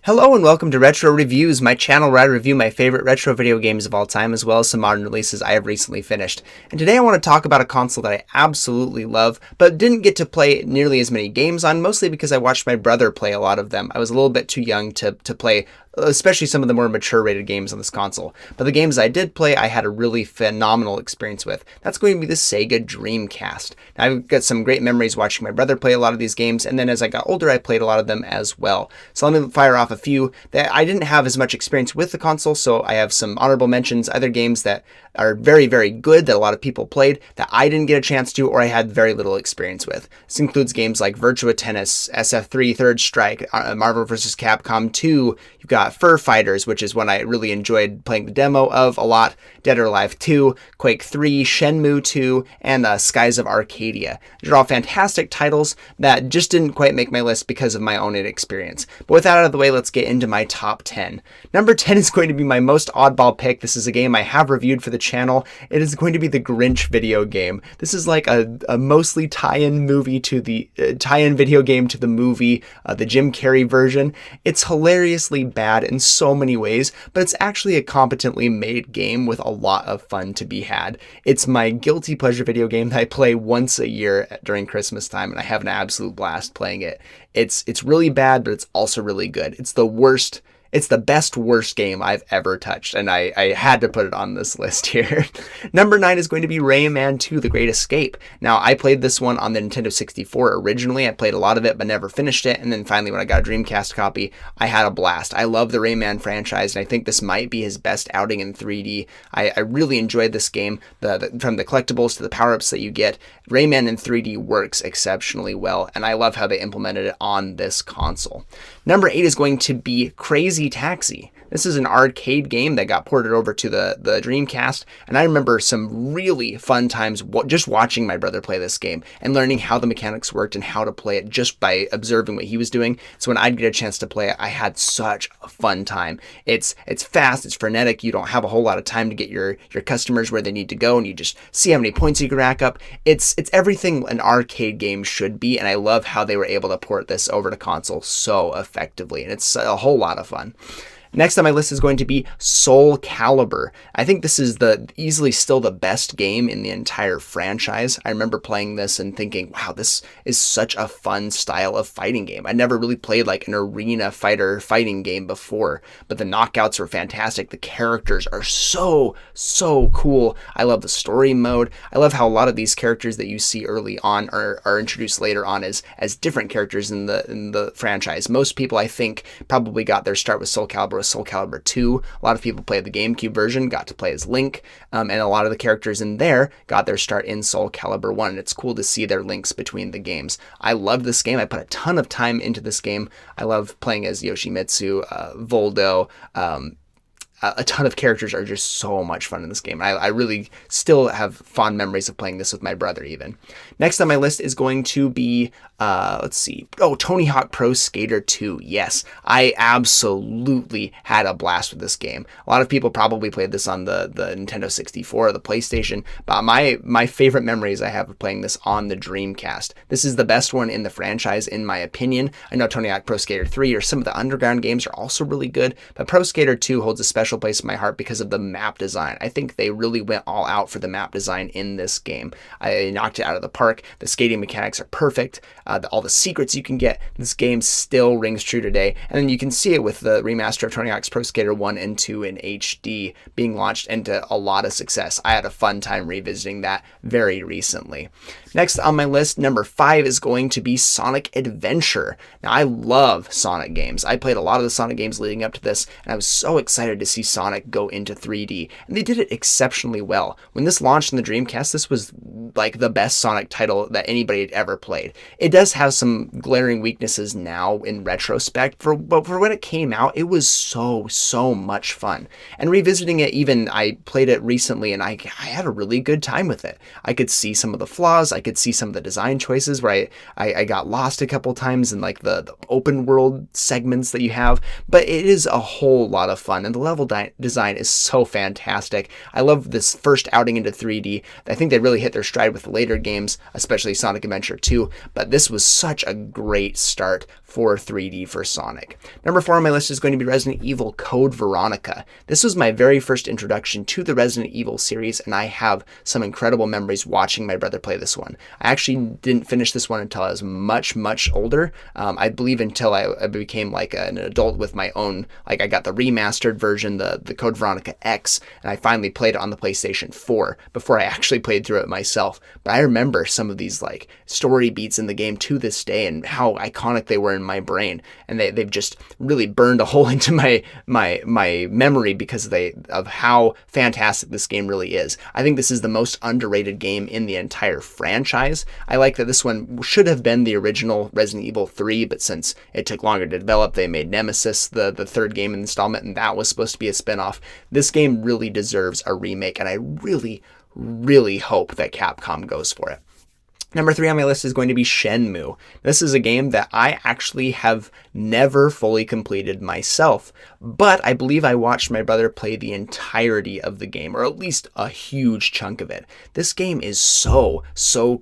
Hello and welcome to Retro Reviews, my channel where I review my favorite retro video games of all time as well as some modern releases I have recently finished. And today I want to talk about a console that I absolutely love, but didn't get to play nearly as many games on, mostly because I watched my brother play a lot of them. I was a little bit too young to play especially some of the more mature rated games on this console. But the games I did play, I had a really phenomenal experience with. That's going to be the Sega Dreamcast. Now, I've got some great memories watching my brother play a lot of these games, and then as I got older, I played a lot of them as well. So let me fire off a few that I didn't have as much experience with the console, so I have some honorable mentions, other games that are very, very good that a lot of people played that I didn't get a chance to or I had very little experience with. This includes games like Virtua Tennis, SF3 Third Strike, Marvel vs. Capcom 2, you've got Fur Fighters, which is one I really enjoyed playing the demo of a lot, Dead or Alive 2, Quake 3, Shenmue 2, and Skies of Arcadia. These are all fantastic titles that just didn't quite make my list because of my own inexperience. But with that out of the way, let's get into my top 10. Number 10 is going to be my most oddball pick. This is a game I have reviewed for the channel. It is going to be the Grinch video game. This is like a mostly tie-in movie to the tie-in video game to the movie, the Jim Carrey version. It's hilariously bad in so many ways, but it's actually a competently made game with a lot of fun to be had. It's my guilty pleasure video game that I play once a year during Christmas time, and I have an absolute blast playing it. It's really bad, but it's also really good. It's the best worst game I've ever touched, and I had to put it on this list here. Number 9 is going to be Rayman 2: The Great Escape. Now, I played this one on the Nintendo 64 originally. I played a lot of it, but never finished it, and then finally when I got a Dreamcast copy, I had a blast. I love the Rayman franchise, and I think this might be his best outing in 3D. I really enjoyed this game, from the collectibles to the power-ups that you get. Rayman in 3D works exceptionally well, and I love how they implemented it on this console. Number 8 is going to be Crazy Taxi. This is an arcade game that got ported over to the Dreamcast, and I remember some really fun times just watching my brother play this game and learning how the mechanics worked and how to play it just by observing what he was doing. So when I'd get a chance to play it, I had such a fun time. It's fast, it's frenetic, you don't have a whole lot of time to get your customers where they need to go, and you just see how many points you can rack up. It's everything an arcade game should be, and I love how they were able to port this over to console so effectively, and it's a whole lot of fun. Next on my list is going to be Soulcalibur. I think this is easily still the best game in the entire franchise. I remember playing this and thinking, wow, this is such a fun style of fighting game. I never really played like an arena fighting game before, but the knockouts are fantastic. The characters are so cool. I love the story mode. I love how a lot of these characters that you see early on are introduced later on as different characters in the franchise. Most people, I think, probably got their start with Soulcalibur 2. A lot of people played the GameCube version, got to play as Link, and a lot of the characters in there got their start in Soulcalibur 1, and it's cool to see their links between the games. I love this game. I put a ton of time into this game. I love playing as Yoshimitsu, Voldo. A ton of characters are just so much fun in this game. I really still have fond memories of playing this with my brother even. Next on my list is going to be, Tony Hawk Pro Skater 2. Yes, I absolutely had a blast with this game. A lot of people probably played this on the Nintendo 64 or the PlayStation, but my favorite memories I have of playing this on the Dreamcast. This is the best one in the franchise, in my opinion. I know Tony Hawk Pro Skater 3 or some of the Underground games are also really good, but Pro Skater 2 holds a special place in my heart because of the map design. I think they really went all out for the map design in this game. I knocked it out of the park. The skating mechanics are perfect. All the secrets you can get, this game still rings true today. And then you can see it with the remaster of Tony Hawk's Pro Skater 1 and 2 in HD being launched into a lot of success. I had a fun time revisiting that very recently. Next on my list, number 5 is going to be Sonic Adventure. Now, I love Sonic games. I played a lot of the Sonic games leading up to this, and I was so excited to see Sonic go into 3D, and they did it exceptionally well. When this launched in the Dreamcast, this was like the best Sonic title that anybody had ever played. It does have some glaring weaknesses now in retrospect, but for when it came out, it was so much fun. And revisiting it, even I played it recently, and I had a really good time with it. I could see some of the flaws, I could see some of the design choices where I got lost a couple times in like the open world segments that you have, but it is a whole lot of fun, and the level design is so fantastic. I love this first outing into 3D. I think they really hit their stride with the later games, especially Sonic Adventure 2, but this was such a great start for 3D for Sonic. Number 4 on my list is going to be Resident Evil Code Veronica. This was my very first introduction to the Resident Evil series, and I have some incredible memories watching my brother play this one. I actually didn't finish this one until I was much older. I believe until I became like an adult with my own, like I got the remastered version, the Code Veronica X, and I finally played it on the PlayStation 4 before I actually played through it myself. But I remember some of these like story beats in the game to this day and how iconic they were in my brain, and they've just really burned a hole into my memory because of how fantastic this game really is. I think this is the most underrated game in the entire franchise. I like that this one should have been the original Resident Evil 3, but since it took longer to develop, they made Nemesis the third game installment, and that was supposed to be a spin-off. This game really deserves a remake, and I really hope that Capcom goes for it. Number 3 on my list is going to be Shenmue. This is a game that I actually have never fully completed myself, but I believe I watched my brother play the entirety of the game, or at least a huge chunk of it. This game is so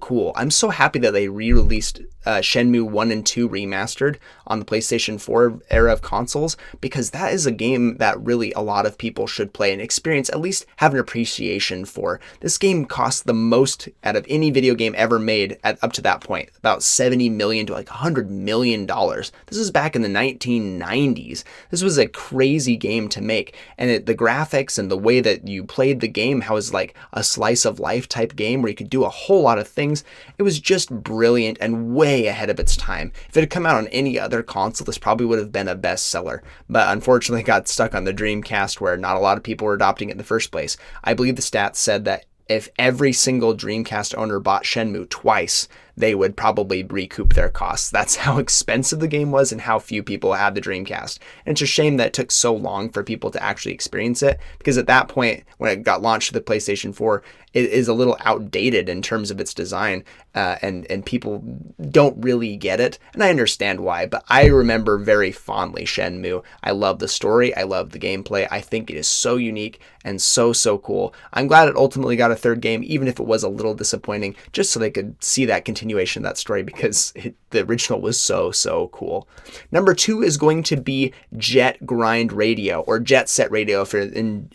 cool. I'm so happy that they re-released Shenmue 1 and 2 remastered on the PlayStation 4 era of consoles, because that is a game that really a lot of people should play and experience, at least have an appreciation for. This game cost the most out of any video game ever made up to that point, about $70 million to like $100 million. This is back in the 1990s. This was a crazy game to make, and the graphics and the way that you played the game, how it was like a slice of life type game where you could do a whole lot of things. It was just brilliant and way ahead of its time. If it had come out on any other console, this probably would have been a bestseller, but unfortunately it got stuck on the Dreamcast, where not a lot of people were adopting it in the first place. I believe the stats said that if every single Dreamcast owner bought Shenmue twice, they would probably recoup their costs. That's how expensive the game was and how few people had the Dreamcast. And it's a shame that it took so long for people to actually experience it, because at that point, when it got launched to the PlayStation 4, it is a little outdated in terms of its design, and people don't really get it. And I understand why, but I remember very fondly Shenmue. I love the story. I love the gameplay. I think it is so unique and so cool. I'm glad it ultimately got a third game, even if it was a little disappointing, just so they could see that continuation of that story, because the original was so cool. Number 2 is going to be Jet Grind Radio, or Jet Set Radio if you're in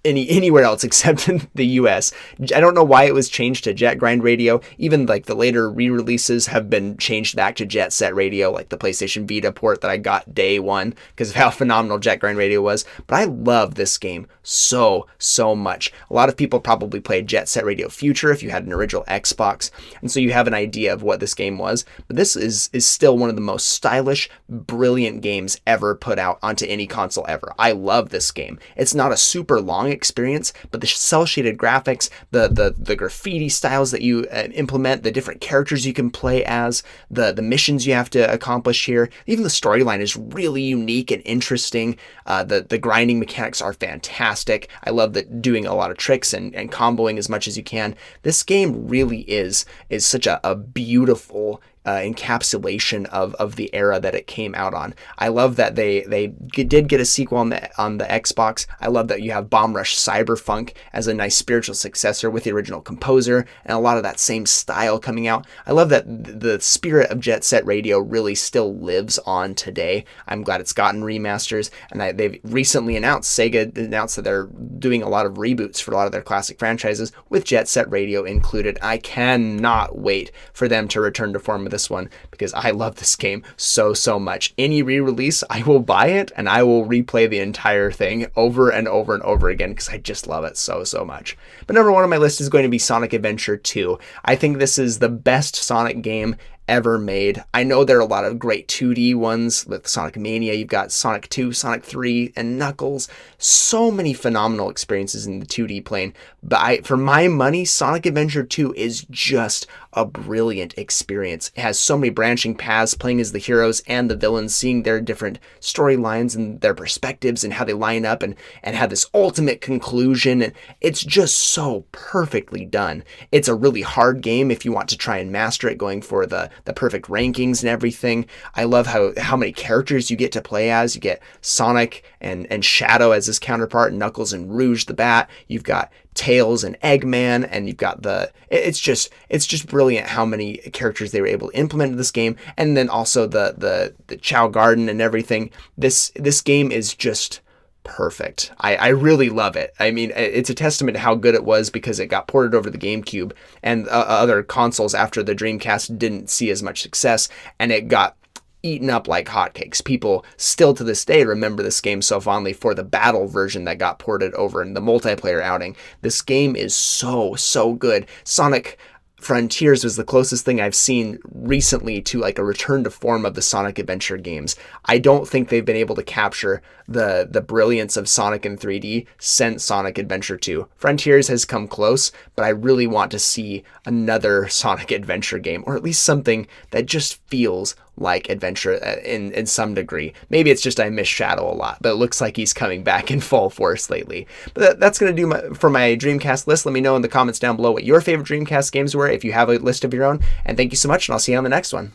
anywhere else except in the US. I don't know why it was changed to Jet Grind Radio. Even like the later re-releases have been changed back to Jet Set Radio, like the PlayStation Vita port that I got day one because of how phenomenal Jet Grind Radio was. But I love this game so much. A lot of people probably played Jet Set Radio Future if you had an original Xbox, and so you have an idea of what this game was. But this is still one of the most stylish, brilliant games ever put out onto any console ever. I love this game. It's not a super long experience, but the cel-shaded graphics, the graffiti styles that you implement, the different characters you can play as, the missions you have to accomplish here, even the storyline is really unique and interesting. The grinding mechanics are fantastic. I love that doing a lot of tricks and comboing as much as you can. This game really is such a beautiful encapsulation of the era that it came out on. I love that they did get a sequel on the Xbox. I love that you have Bomb Rush Cyberfunk as a nice spiritual successor with the original composer and a lot of that same style coming out. I love that the spirit of Jet Set Radio really still lives on today. I'm glad it's gotten remasters, and they've recently Sega announced that they're doing a lot of reboots for a lot of their classic franchises with Jet Set Radio included. I cannot wait for them to return to form with this one, because I love this game so much. Any re-release, I will buy it and I will replay the entire thing over and over again, because I just love it so much. But number 1 on my list is going to be Sonic Adventure 2. I think this is the best Sonic game ever made. I know there are a lot of great 2D ones with Sonic Mania. You've got Sonic 2, Sonic 3, and Knuckles. So many phenomenal experiences in the 2D plane. But for my money, Sonic Adventure 2 is just a brilliant experience. It has so many branching paths, playing as the heroes and the villains, seeing their different storylines and their perspectives and how they line up, and have this ultimate conclusion. And it's just so perfectly done. It's a really hard game if you want to try and master it, going for the perfect rankings and everything. I love how many characters you get to play as. You get Sonic and Shadow as his counterpart, Knuckles and Rouge the Bat. You've got Tails and Eggman, and you've got it's just brilliant how many characters they were able to implement in this game. And then also the Chow Garden and everything. This game is just perfect. I really love it. I mean, it's a testament to how good it was, because it got ported over the GameCube, and other consoles after the Dreamcast didn't see as much success, and it got eaten up like hotcakes. People still to this day remember this game so fondly for the battle version that got ported over in the multiplayer outing. This game is so good. Sonic Frontiers was the closest thing I've seen recently to like a return to form of the Sonic Adventure games. I don't think they've been able to capture the brilliance of Sonic in 3D since Sonic Adventure 2. Frontiers has come close, but I really want to see another Sonic Adventure game, or at least something that just feels like adventure in some degree. Maybe it's just I miss Shadow a lot, but it looks like he's coming back in full force lately. But that's going to do for my Dreamcast list. Let me know in the comments down below what your favorite Dreamcast games were, if you have a list of your own. And thank you so much, and I'll see you on the next one.